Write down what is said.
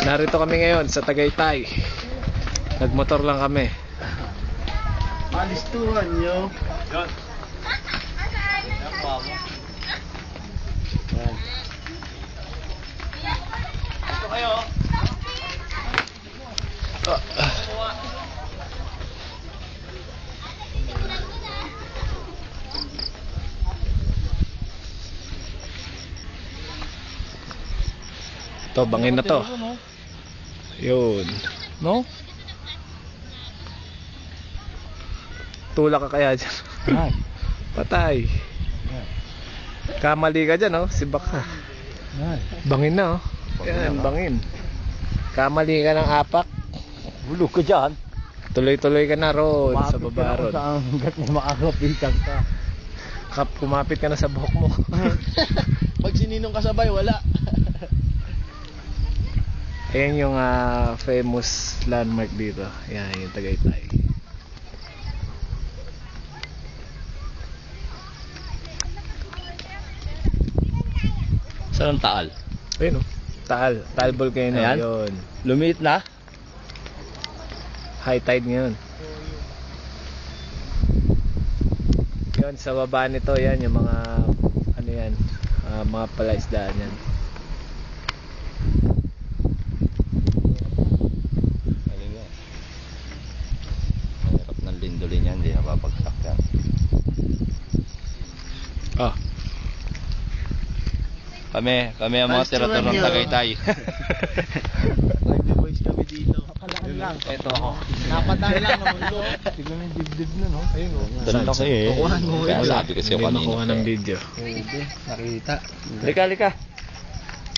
Narito kami ngayon sa Tagaytay. Nagmotor lang kami. Malistuhan nyo. Yan. Yan pa mo. Yan. Ito kayo. Ito, bangin na to. Yun. No? Tulak ka kaya dyan. Ay. Patay. Kamali ka dyan, oh. Sibak ka. Ay. Bangin na, oh. Yan, bangin. Kamali ka ng apak. Bulog ka dyan. Tuloy-tuloy ka na roon sa baba roon. Sa hanggat na makakapitan ka. Kumapit ka na sa buhok mo. Pag sininong kasabay, wala. Ayan yung famous landmark dito. Yan, yung Tagaytay. Saan ang Taal? Ayun, oh. Taal. Taal Volcano. Ayan. Yun. Lumiit na? High tide ngayon. Yun, sa baba nito, yan, yung mga, ano yan, mga palaisdaan yan. Galing yan. Mahirap ng lindolin yan, hindi napapagsak yan. Oh. Kami ang mga tirator ng Tagaytay. Nag-voice kami dito. Kalaan lang. Ito ako. Napatan lang naman to. Tignan yung dibdib na, no? Ayun, oh. Ganda kasi eh. Kukuhan mo Kaya yun. sabi kasi Hindi ako kanina. makuha ng video. Pwede. Nakita. Lika.